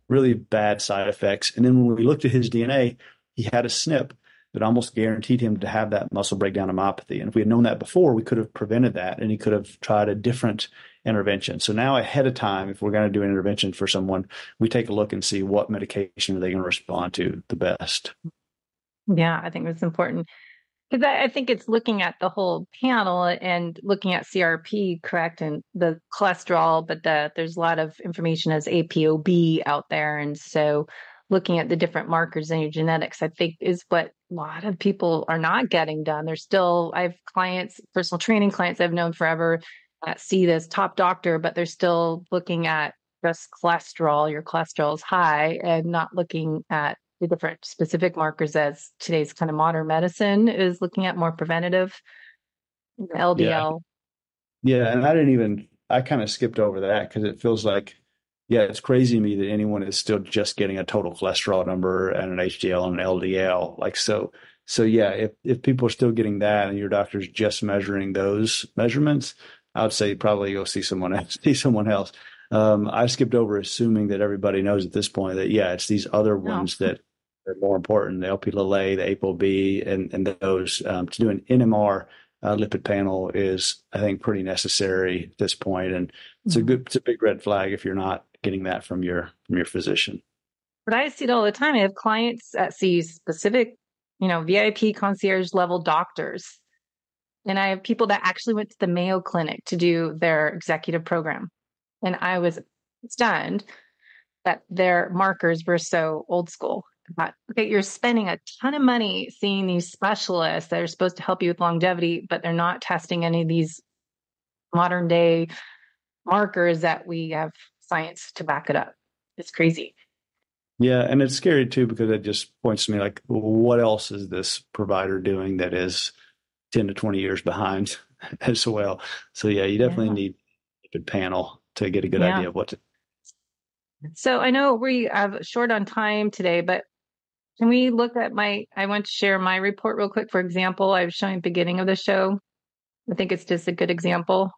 Really bad side effects. And then when we looked at his DNA, he had a SNP that almost guaranteed him to have that muscle breakdown and myopathy. And if we had known that before, we could have prevented that, and he could have tried a different intervention. So now ahead of time, if we're going to do an intervention for someone, we take a look and see what medication are they going to respond to the best. Yeah, I think that's important. Because I think it's looking at the whole panel and looking at CRP, correct, and the cholesterol, but there's a lot of information as ApoB out there. And so looking at the different markers in your genetics, I think, is what a lot of people are not getting done. I have clients, personal training clients I've known forever, see this top doctor, but they're still looking at just cholesterol. Your cholesterol is high, and not looking at the different specific markers as today's kind of modern medicine is looking at more preventative, LDL. Yeah. And I kind of skipped over that because it feels like, it's crazy to me that anyone is still just getting a total cholesterol number and an HDL and an LDL. Like, so yeah, if people are still getting that and your doctor's just measuring those measurements, I would say probably go see someone else. I skipped over assuming that everybody knows at this point that, it's these other ones that are more important, the LP little a, the ApoB, and those. To do an NMR lipid panel is, I think, pretty necessary at this point, and it's a big red flag if you're not getting that from your physician. But I see it all the time. I have clients that see specific, VIP concierge level doctors. And I have people that actually went to the Mayo Clinic to do their executive program. And I was stunned that their markers were so old school. But, okay, you're spending a ton of money seeing these specialists that are supposed to help you with longevity, but they're not testing any of these modern day markers that we have science to back it up. It's crazy. Yeah, and it's scary too, because it just points to me like, well, what else is this provider doing that is 10 to 20 years behind as well? So yeah, you definitely need a good panel to get a good idea of what to. So I know we have short on time today, but can we look at I want to share my report real quick. For example, I was showing at the beginning of the show. I think it's just a good example.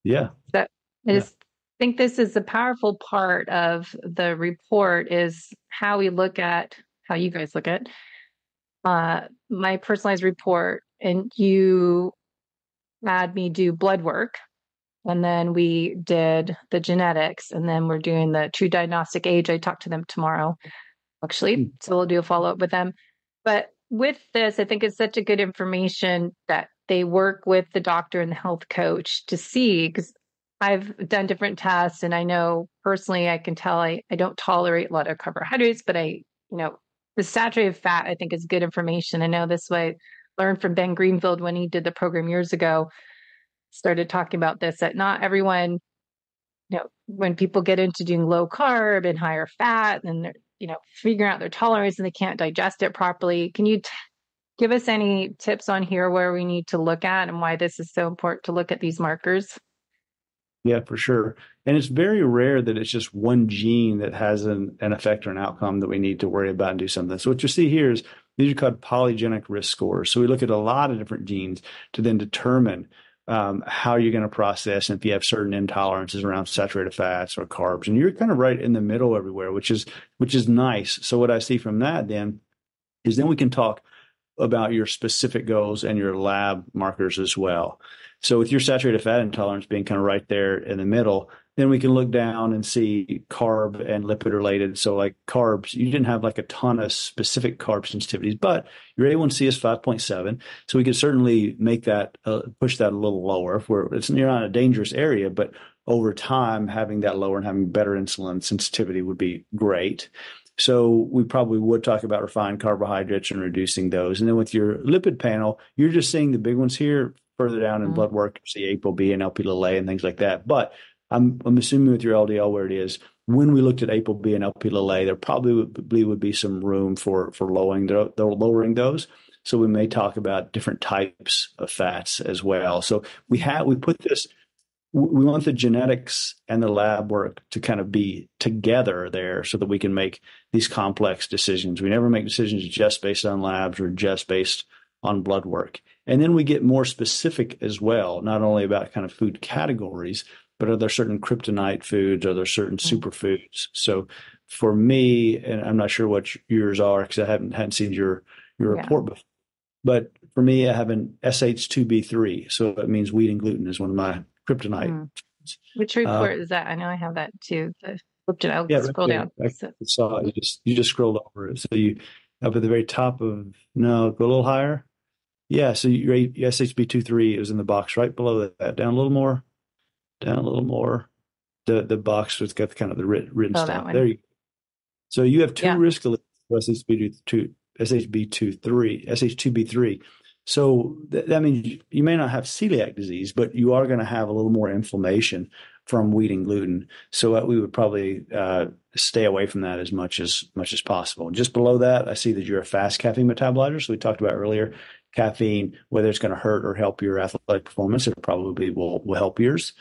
Yeah. I just think this is a powerful part of the report, is how you guys look at my personalized report. And you had me do blood work, and then we did the genetics, and then we're doing the true diagnostic age. I talked to them tomorrow, actually, so we'll do a follow-up with them. But with this, I think it's such a good information that they work with the doctor and the health coach to see, because I've done different tests, and I know personally, I can tell I don't tolerate a lot of carbohydrates, but the saturated fat, I think, is good information. I know this way, learned from Ben Greenfield when he did the program years ago, started talking about this, that not everyone, when people get into doing low carb and higher fat, and they're, figuring out their tolerance and they can't digest it properly. Can you give us any tips on here where we need to look at and why this is so important to look at these markers? Yeah, for sure. And it's very rare that it's just one gene that has an effect or an outcome that we need to worry about and do something. So what you see here is these are called polygenic risk scores. So we look at a lot of different genes to then determine how you're going to process, and if you have certain intolerances around saturated fats or carbs. And you're kind of right in the middle everywhere, which is nice. So what I see from that then is we can talk about your specific goals and your lab markers as well. So with your saturated fat intolerance being kind of right there in the middle, then we can look down and see carb and lipid related. So like carbs, you didn't have like a ton of specific carb sensitivities, but your A1C is 5.7. So we could certainly make that, push that a little lower you're not in a dangerous area, but over time, having that lower and having better insulin sensitivity would be great. So we probably would talk about refined carbohydrates and reducing those. And then with your lipid panel, you're just seeing the big ones here. Further down in blood work, see ApoB and LP(a) and things like that. But I'm assuming with your LDL where it is, when we looked at ApoB and LP(a), there probably would be some room for lowering those. So we may talk about different types of fats as well. So we put this. We want the genetics and the lab work to kind of be together there so that we can make these complex decisions. We never make decisions just based on labs or just based on blood work. And then we get more specific as well, not only about kind of food categories, but are there certain kryptonite foods? Are there certain superfoods? So for me, and I'm not sure what yours are because I hadn't seen your report before, but for me, I have an SH2B3. So it means wheat and gluten is one of my kryptonite. Which report is that? I know I have that too. I'll scroll down. I saw it. You just scrolled over it. So you up at the very top go a little higher. Yeah, so your SHB23 is in the box right below that. Down a little more. The box that's got kind of the written stuff. There you go. So you have two risk for SHB23. So that means you may not have celiac disease, but you are going to have a little more inflammation from wheat and gluten. So we would probably stay away from that as much as possible. Just below that, I see that you're a fast caffeine metabolizer. So we talked about earlier, caffeine, whether it's going to hurt or help your athletic performance, it probably will help yours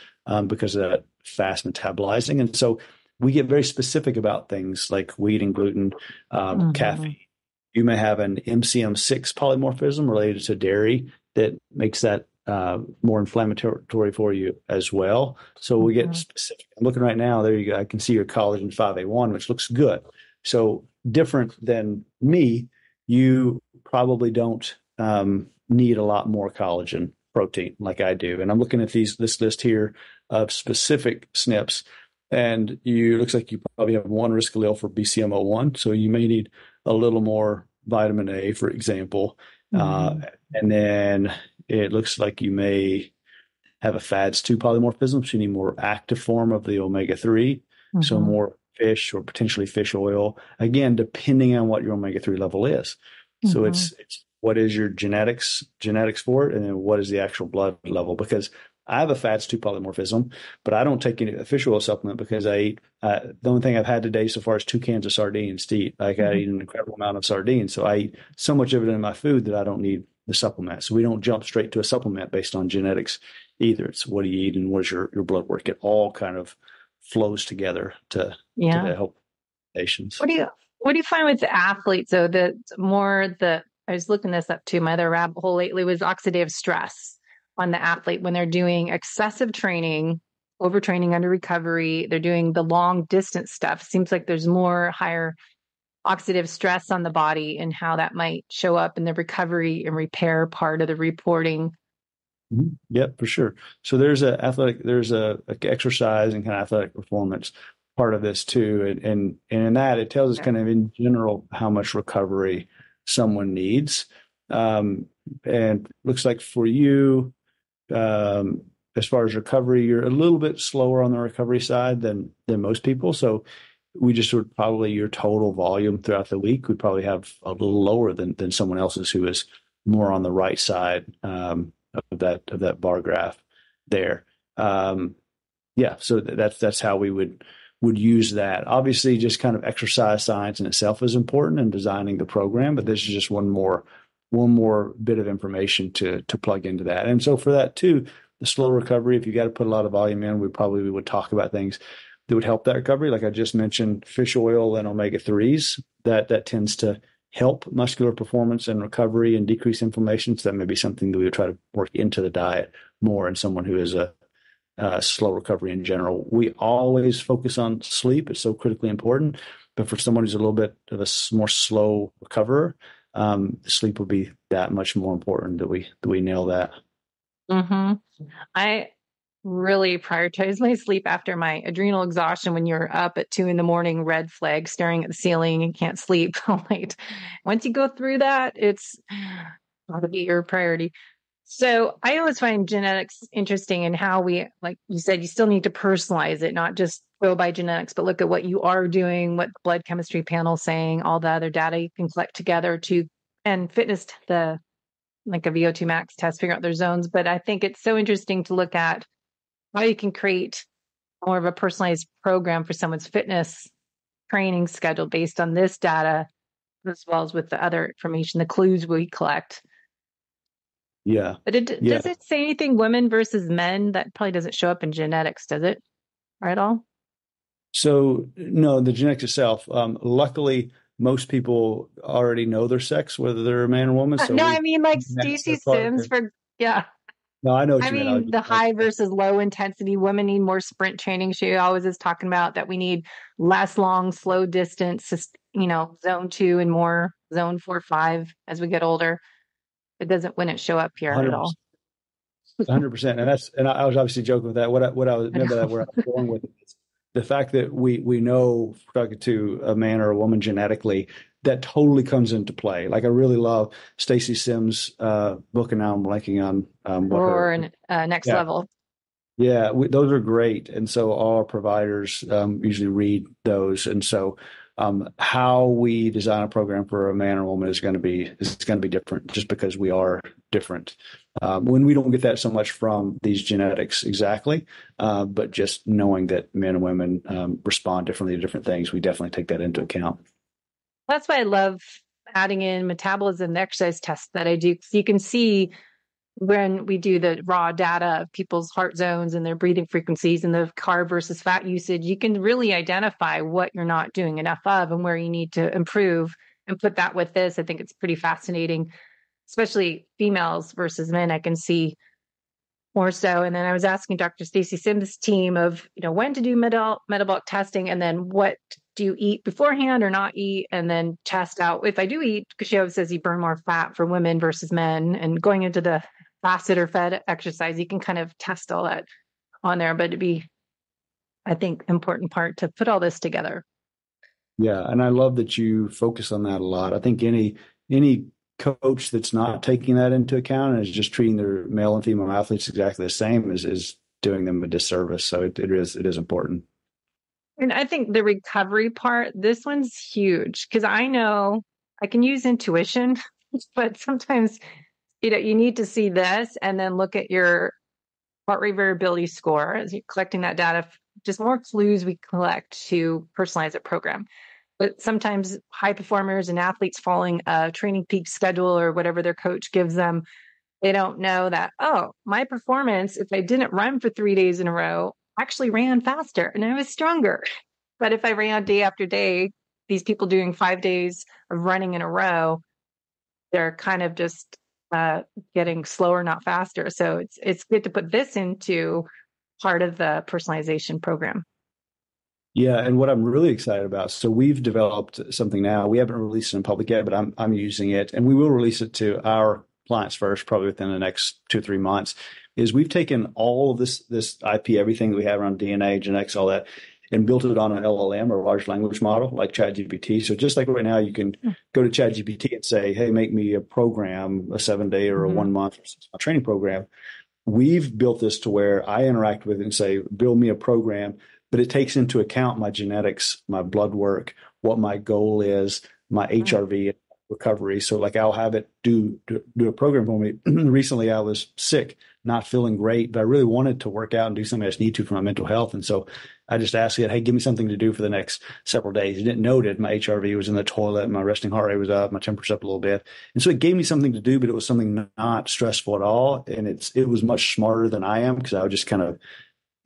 because of that fast metabolizing. And so we get very specific about things like wheat and gluten, caffeine. You may have an MCM6 polymorphism related to dairy that makes that more inflammatory for you as well. So we get specific. I'm looking right now. There you go. I can see your collagen 5A1, which looks good. So different than me, you probably don't need a lot more collagen protein like I do. And I'm looking at this list here of specific SNPs, and looks like you probably have one risk allele for BCMO1, so you may need a little more vitamin A, for example. And then it looks like you may have a FADS2 polymorphism, so you need more active form of the omega-3, so more fish or potentially fish oil, again, depending on what your omega-3 level is. So it's what is your genetics for it, and then what is the actual blood level? Because I have a FADS2 polymorphism, but I don't take any fish oil supplement because I eat, the only thing I've had today so far is 2 cans of sardines to eat. Like I eat an incredible amount of sardines. So I eat so much of it in my food that I don't need the supplement. So we don't jump straight to a supplement based on genetics either. It's what do you eat and what is your blood work. It all kind of flows together to help patients. What do you find with the athletes though? I was looking this up too. My other rabbit hole lately was oxidative stress on the athlete when they're doing excessive training, overtraining under recovery. They're doing the long distance stuff. It seems like there's higher oxidative stress on the body and how that might show up in the recovery and repair part of the reporting. Yep, for sure. So there's a exercise and kind of athletic performance part of this too. And in that, it tells us kind of in general how much recovery someone needs. And looks like for you, as far as recovery, you're a little bit slower on the recovery side than most people. So we just would probably your total volume throughout the week would probably have a little lower than someone else's who is more on the right side of that bar graph there. So that's how we would use that. Obviously, just kind of exercise science in itself is important in designing the program, but this is just one more bit of information to plug into that. And so for that too, the slow recovery, if you got to put a lot of volume in, we would talk about things that would help that recovery. Like I just mentioned, fish oil and omega-3s, that tends to help muscular performance and recovery and decrease inflammation. So that may be something that we would try to work into the diet more in someone who is a slow recovery in general. We always focus on sleep. It's so critically important. But for someone who's a little bit of a more slow recoverer, sleep will be that much more important that we nail that. I really prioritize my sleep after my adrenal exhaustion. When you're up at 2 a.m, red flag, staring at the ceiling and can't sleep all night. Once you go through that, it's got to be your priority. So I always find genetics interesting in how we, like you said, you still need to personalize it, not just go by genetics, but look at what you are doing, what the blood chemistry panel is saying, all the other data you can collect together and fitness, like a VO2 max test, figure out their zones. But I think it's so interesting to look at how you can create more of a personalized program for someone's fitness training schedule based on this data, as well as with the other information, the clues we collect. Yeah. But does it say anything women versus men? That probably doesn't show up in genetics, does it? Or at all? So no, the genetics itself, luckily, most people already know their sex, whether they're a man or woman. So no, I mean like Stacy Sims No, I know what you mean. I mean, the high versus low intensity. Women need more sprint training. She always is talking about that we need less long, slow distance, zone 2 and more zone 4, 5 as we get older. It wouldn't show up here 100%. at all. 100%. And I was obviously joking with that. What I was remember that where I was going with it is the fact that we know, talking to a man or a woman genetically, that totally comes into play. Like I really love Stacy Sims' book, and now I'm blanking on Next Level. Yeah, those are great, and so all our providers usually read those, and so how we design a program for a man or woman is going to be different, just because we are different. When we don't get that so much from these genetics exactly, but just knowing that men and women respond differently to different things, we definitely take that into account. That's why I love adding in metabolism and exercise tests that I do. So you can see when we do the raw data of people's heart zones and their breathing frequencies and the carb versus fat usage, you can really identify what you're not doing enough of and where you need to improve, and put that with this. I think it's pretty fascinating, especially females versus men. I can see more so. And then I was asking Dr. Stacy Sims' team of, when to do metabolic testing, and then what do you eat beforehand or not eat? And then test out if I do eat, because she always says you burn more fat for women versus men. And going into the fasted or fed exercise, you can kind of test all that on there. But it'd be, I think, important part to put all this together. Yeah, and I love that you focus on that a lot. I think any coach that's not taking that into account and is just treating their male and female athletes exactly the same is doing them a disservice. So it is important. And I think the recovery part, this one's huge, because I know I can use intuition, but sometimes you need to see this and then look at your heart rate variability score as you're collecting that data. Just more clues we collect to personalize a program. But sometimes high performers and athletes following a training peak schedule or whatever their coach gives them, they don't know that, oh, my performance, if I didn't run for 3 days in a row, actually ran faster and I was stronger. But if I ran day after day, these people doing 5 days of running in a row, they're kind of just getting slower, not faster. So it's good to put this into part of the personalization program. Yeah, and what I'm really excited about, so we've developed something now. We haven't released it in public yet, but I'm using it, and we will release it to our clients first, probably within the next 2 or 3 months. Is we've taken all of this IP, everything that we have around DNA, genetics, all that, and built it on an LLM or large language model like ChatGPT. So just like right now, you can go to ChatGPT and say, "Hey, make me a program, a 7-day or a 1 month or 6 month training program." We've built this to where I interact with it and say, "Build me a program." But it takes into account my genetics, my blood work, what my goal is, my HRV recovery. So like I'll have it do a program for me. Recently I was sick, not feeling great, but I really wanted to work out and do something I just need to for my mental health. And so I just asked it, "Hey, give me something to do for the next several days." It didn't note it. My HRV was in the toilet, my resting heart rate was up, my temperature up a little bit. And so it gave me something to do, but it was something not stressful at all. And it was much smarter than I am, because I would just kind of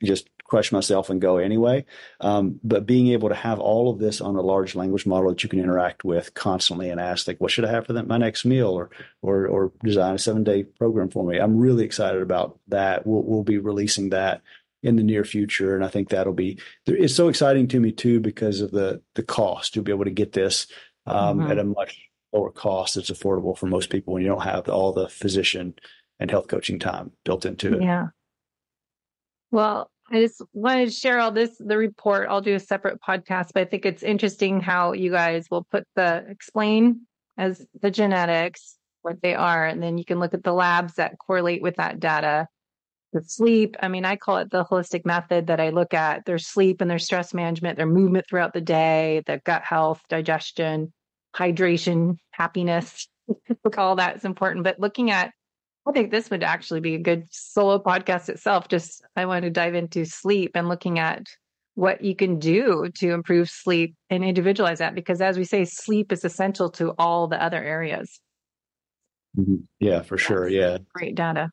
just crush myself and go anyway. But being able to have all of this on a large language model that you can interact with constantly and ask, like, what should I have for my next meal, or design a 7-day program for me. I'm really excited about that. We'll be releasing that in the near future. And I think it's so exciting to me too, because of the cost to be able to get this at a much lower cost that's affordable for most people when you don't have all the physician and health coaching time built into it. Yeah. Well, I just wanted to share all this, the report. I'll do a separate podcast, but I think it's interesting how you guys will explain as the genetics, what they are, and then you can look at the labs that correlate with that data. The sleep, I mean, I call it the holistic method that I look at their sleep and their stress management, their movement throughout the day, the gut health, digestion, hydration, happiness. All that is important. But I think this would actually be a good solo podcast itself. Just I want to dive into sleep and looking at what you can do to improve sleep and individualize that, because as we say, sleep is essential to all the other areas. Yeah, for sure. Yeah. Great data.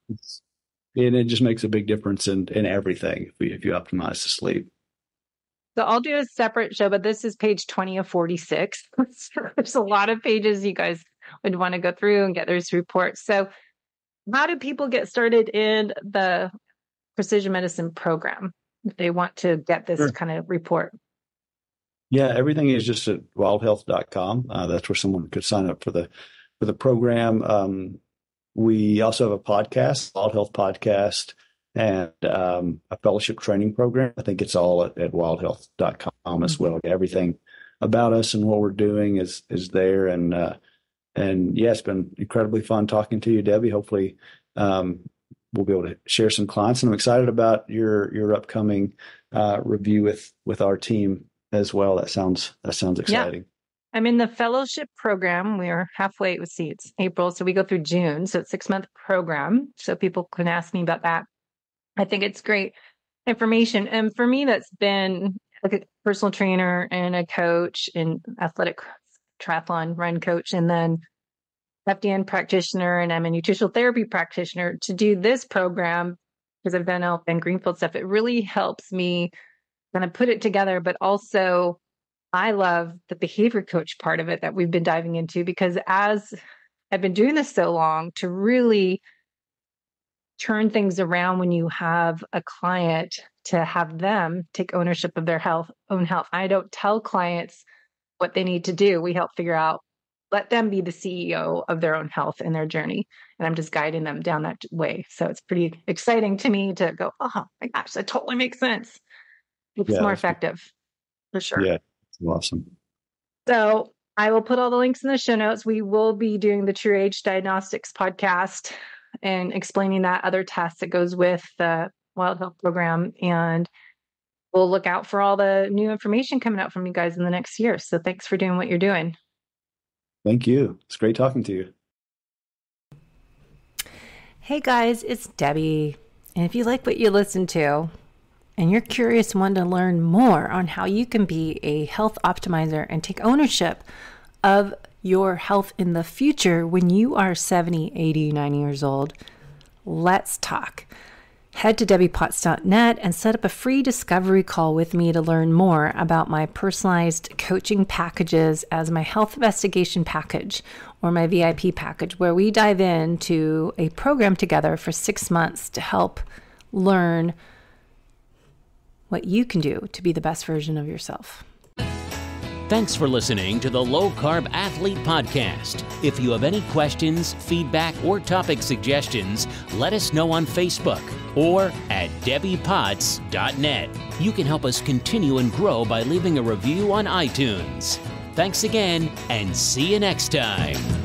And it just makes a big difference in everything if you optimize the sleep. So I'll do a separate show, but this is page 20 of 46. There's a lot of pages you guys would want to go through and get those reports. So how do people get started in the precision medicine program if they want to get this kind of report? Yeah, everything is just at wildhealth.com. That's where someone could sign up for the program. We also have a podcast, Wild Health Podcast, and a fellowship training program. I think it's all at wildhealth.com as well. Everything about us and what we're doing is there. And yeah, it's been incredibly fun talking to you, Debbie. Hopefully, we'll be able to share some clients. And I'm excited about your upcoming review with our team as well. That sounds exciting. Yeah. I'm in the fellowship program. We are halfway. It's April, so we go through June. So it's a 6-month program. So people can ask me about that. I think it's great information. And for me, that's been like a personal trainer and a coach in athletic triathlon run coach, and then FDN practitioner, and I'm a nutritional therapy practitioner. To do this program, because I've done Elk and Greenfield stuff, it really helps me kind of put it together. But also, I love the behavior coach part of it that we've been diving into, because as I've been doing this so long, to really turn things around when you have a client to have them take ownership of their own health. I don't tell clients what they need to do. We help figure out, let them be the CEO of their own health and their journey. And I'm just guiding them down that way. So it's pretty exciting to me to go, oh my gosh, that totally makes sense. It's more effective for sure. Yeah, awesome. So I will put all the links in the show notes. We will be doing the True Age Diagnostics podcast and explaining that other test that goes with the Wild Health program. And we'll look out for all the new information coming out from you guys in the next year. So thanks for doing what you're doing. Thank you. It's great talking to you. Hey guys, it's Debbie. And if you like what you listen to and you're curious and want to learn more on how you can be a health optimizer and take ownership of your health in the future when you are 70, 80, 90 years old, let's talk. Head to debbiepotts.net and set up a free discovery call with me to learn more about my personalized coaching packages as my health investigation package or my VIP package, where we dive into a program together for 6 months to help learn what you can do to be the best version of yourself. Thanks for listening to the Low Carb Athlete Podcast. If you have any questions, feedback, or topic suggestions, let us know on Facebook or at debbiepotts.net. You can help us continue and grow by leaving a review on iTunes. Thanks again, and see you next time.